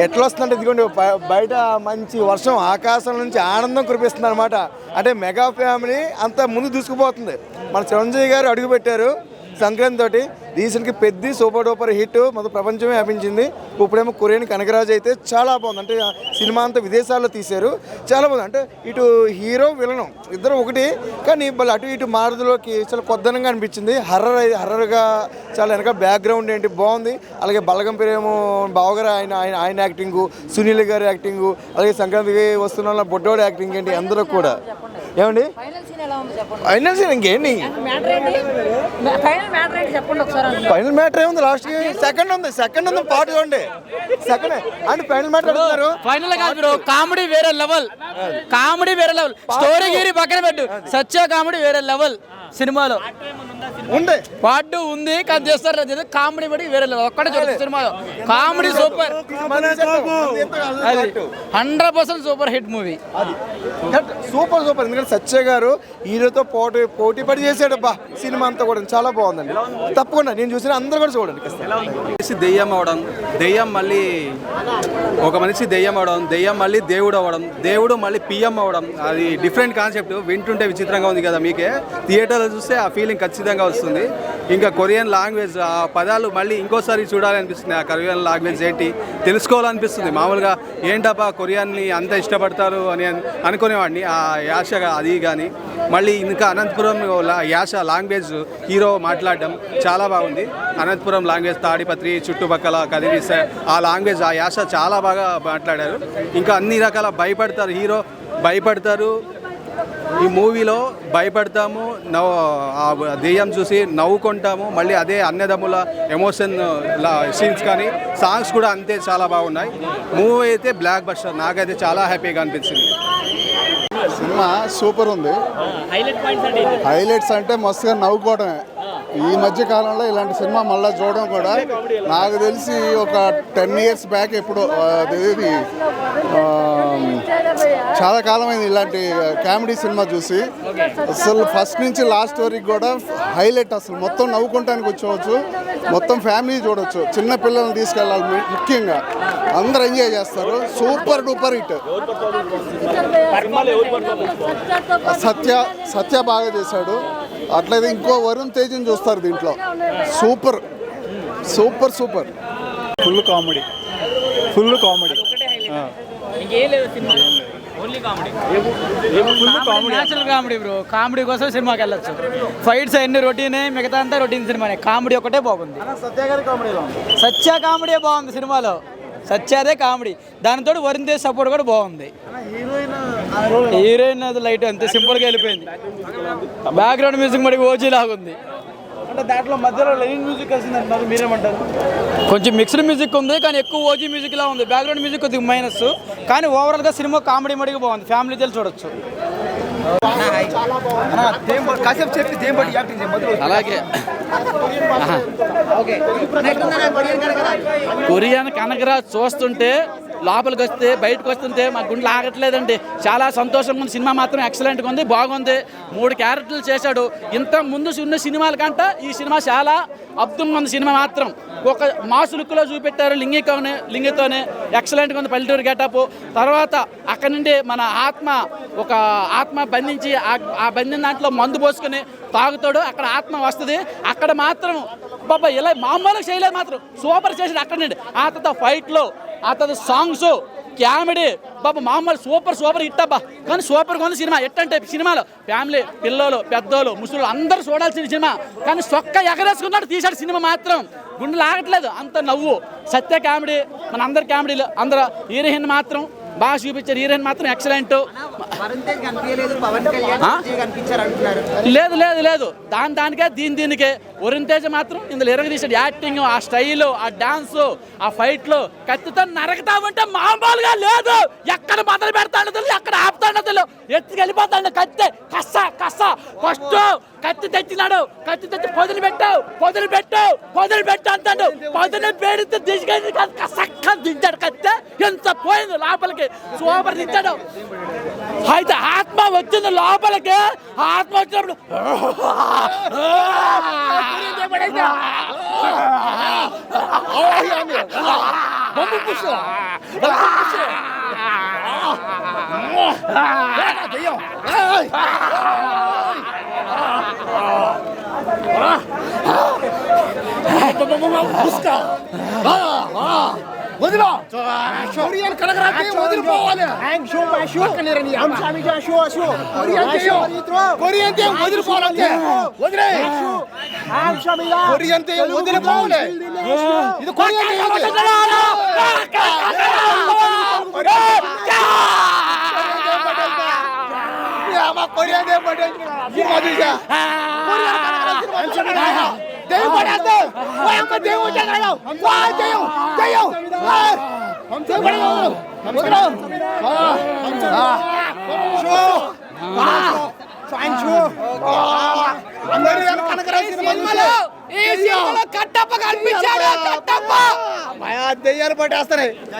ఎట్లా వస్తుందంటే ఇదిగోండి బయట మంచి వర్షం ఆకాశం నుంచి ఆనందం కురిపిస్తుంది అనమాట. అంటే మెగా ఫ్యామిలీ అంతా ముందు దూసుకుపోతుంది. మన చిరంజీవి గారు అడుగుపెట్టారు సంక్రాంతి తోటి. రీసెంట్గా పెద్ద సూపర్ డూపర్ హిట్ మొత్తం ప్రపంచమే వ్యాపించింది. ఇప్పుడేమో కొరియన్ కనకరాజు అయితే చాలా బాగుంది. అంటే సినిమా అంతా విదేశాల్లో తీశారు, చాలా బాగుంది. అంటే ఇటు హీరో విలనం ఇద్దరు ఒకటి, కానీ మళ్ళీ అటు ఇటు మారుదులోకి చాలా కొద్దనంగా అనిపించింది. హర్రర్గా చాలా వెనక బ్యాక్గ్రౌండ్ ఏంటి బాగుంది. అలాగే బలగం పేరేమో బావగారు ఆయన యాక్టింగు, సునీల్ గారి యాక్టింగు, అలాగే సంక్రాంతికి వస్తున్న బొడ్డోడు యాక్టింగ్ ఏంటి అందరూ కూడా. ఏమండి ఫైనల్ సీన్ ఇంకేంటి ఫైనల్ మ్యాటర్ ఏముంది? లాస్ట్ సెకండ్ ఉంది పార్ట్ చూడండి. సెకండ్ అంటే ఫైనల్ మ్యాటర్ అడుగుతున్నారు. ఫైనల్ కాదు బ్రో, కామెడీ వేరే లెవెల్, స్టోరీ గిరి పక్కన పెట్టు, సత్య కామెడీ వేరే లెవెల్. సినిమాలో ఉంది పార్ట్ ఉంది కానీ చేస్తారు కామెడీ పడి వేరే లెవెల్. ఒక్కడే చూడదు సినిమాలో comedy super, 100% super hit movie. Super. ఎందుకంటే సత్య గారు హీరోతో పోటీ పడి చేసాడు అబ్బా. సినిమా అంతా కూడా చాలా బాగుందండి. తప్పకుండా నేను చూసిన అందరూ కూడా చూడండి. దెయ్యం అవడం, దెయ్యం మళ్ళీ ఒక మనిషి దెయ్యం అవడం, దెయ్యం మళ్ళీ దేవుడు అవ్వడం, దేవుడు మళ్ళీ పిఎం అవడం, అది డిఫరెంట్ కాన్సెప్ట్. వింటుంటే విచిత్రంగా ఉంది కదా మీకే, థియేటర్లో చూస్తే ఆ ఫీలింగ్ ఖచ్చితంగా వస్తుంది. ఇంకా కొరియన్ లాంగ్వేజ్ ఆ పదాలు మళ్ళీ ఇంకోసారి చూడాలనిపిస్తుంది. ఆ కొరియన్ లాంగ్వేజ్ ఏంటి తెలుసుకోవాలనిపిస్తుంది. మామూలుగా ఏంటబ్బా కొరియన్ని అంత ఇష్టపడతారు అని అనుకునేవాడిని. ఆ యాసగా అది కానీ మళ్ళీ ఇంకా అనంతపురం యాస లాంగ్వేజ్ హీరో మాట్లాడడం చాలా బాగుంది. అనంతపురం లాంగ్వేజ్ తాడిపత్రి చుట్టుపక్కల కదిలిస్తే ఆ లాంగ్వేజ్ ఆ యాస చాలా బాగా మాట్లాడారు. ఇంకా అన్ని రకాల భయపడతారు, హీరో భయపడతారు. ఈ మూవీలో భయపడతాము, దెయ్యం చూసి నవ్వుకుంటాము. మళ్ళీ అదే అన్నదమ్ముల ఎమోషన్ సీన్స్ కానీ సాంగ్స్ కూడా అంతే చాలా బాగున్నాయి. మూవీ అయితే బ్లాక్ బస్టర్, నాకైతే చాలా హ్యాపీగా అనిపించింది. సినిమా సూపర్ ఉంది. హైలైట్స్ అంటే మస్తుగా నవ్వుకోవడమే. ఈ మధ్య కాలంలో ఇలాంటి సినిమా మళ్ళీ చూడడం కూడా నాకు తెలిసి ఒక 10 years బ్యాక్ ఎప్పుడు ఇది చాలా కాలమైంది ఇలాంటి కామెడీ సినిమా చూసి. అసలు ఫస్ట్ నుంచి లాస్ట్ వరకు కూడా హైలైట్. అసలు మొత్తం నవ్వుకుంటానికి వచ్చేవచ్చు, మొత్తం ఫ్యామిలీ చూడవచ్చు, చిన్న పిల్లల్ని తీసుకెళ్ళాలి, ముఖ్యంగా అందరూ ఎంజాయ్ చేస్తారు. Super duper hit. సత్య బాగా చేశాడు. అట్లయితే ఇంకో వరుణ్ తేజ్ని చూస్తారు దీంట్లో. Super. Full comedy. Natural comedy bro. Comedy కోసం సినిమాకి వెళ్ళొచ్చు. ఫైట్స్ అన్ని రొటీనే, మిగతా అంతా రొటీన్ సినిమానే. కామెడీ ఒకటే బాగుంది. సత్య కామెడీ బాగుంది సినిమాలో. సత్యాదే కామెడీ, దానితో వరుణ్ తేజ్ సపోర్ట్ కూడా బాగుంది. హీరోయిన్ అది లైట్ అంతే సింపుల్గా వెళ్ళిపోయింది. బ్యాక్గ్రౌండ్ మ్యూజిక్ మరి ఓజీ లాగుంది. అంటే దాంట్లో మధ్యలో లైన్ మ్యూజిక్ వస్తుందంటున్నారు, మీరేమంటారు? కొంచెం మిక్స్డ్ మ్యూజిక్ ఉంది కానీ ఎక్కువ ఓజీ మ్యూజిక్ లా ఉంది. బ్యాక్గ్రౌండ్ మ్యూజిక్ కొద్దిగా మైనస్, కానీ ఓవరాల్గా సినిమా కామెడీ మడిగా బాగుంది. ఫ్యామిలీ తెలిసి చూడొచ్చు. అలాగే కొరియన్ కనకరాజ్ చూస్తుంటే లోపలికి వస్తే బయటకు వస్తుంటే మా గుండెలు ఆగట్లేదండి. చాలా సంతోషంగా ఉంది. సినిమా మాత్రం ఎక్సలెంట్గా ఉంది, బాగుంది. 3 క్యారెక్టర్లు చేశాడు. ఇంత ముందు ఉన్న సినిమాల కంటే ఈ సినిమా చాలా అద్భుతంగా ఉంది. సినిమా మాత్రం ఒక మాసు లుక్లో చూపెట్టారు. లింగితోనే ఎక్సలెంట్గా ఉంది. పల్లెటూరు గెటప్. తర్వాత అక్కడి నుండి మన ఆత్మ బంధించి ఆ బంధిన దాంట్లో మందు పోసుకొని తాగుతాడు. అక్కడ ఆత్మ వస్తుంది. అక్కడ మాత్రం బాబా ఇలా మామూలుగా చేయలేదు, మాత్రం సూపర్ చేసాడు అక్కడ నుండి. ఆ తర్వాత ఫైట్లో, ఆ తర్వాత సాంగ్స్, కామెడీ బాబా మామూలు సూపర్ హిట్ అబ్బా. కానీ సూపర్గా ఉంది సినిమా. ఎట్టంటే సినిమాలో ఫ్యామిలీ, పిల్లలు, పెద్దోళ్ళు, ముసలు అందరూ చూడాల్సిన సినిమా. కానీ సొక్క ఎగరేసుకున్నాడు తీశాడు. సినిమా మాత్రం గుండెలు ఆగట్లేదు, అంత నవ్వు. సత్య కామెడీ, మన అందరి కామెడీలు. అందరూ హీరోయిన్ మాత్రం బాగా చూపించారు. హీరోయిన్ మాత్రం ఎక్సలెంట్. లేదు దానికే దీనికే వరుణ్ తేజ్ మాత్రం ఇందులో ఎరగదీశాడు. యాక్టింగ్, ఆ స్టైల్, ఆ డాన్స్, ఆ ఫైట్లు. కత్తితో నరకతామంటే మామూలుగా లేదు. ఎక్కడ మొదలు పెడతాడో తెలియదు, ఎక్కడ ఆపుతాడో తెలియదు. ఎత్తుకెళ్ళిపోతాడు కత్తి. కస్స ఫస్ట్ కత్తి తెచ్చినాడు. కత్తి తెచ్చి పొదులు పెట్టు అంటాడు. పొదులు పెడితే దిశకెళ్ళి కసక్క దించాడు కత్తి. ఎంత పోయింది లోపలికి. సూపర్ దించాడు. అయితే ఆత్మ వచ్చింది లోపలికి. ఆత్మ వచ్చినప్పుడు కట్టప్ప కనిపించాడు. దెయ్యాలు పట్టేస్తాయి.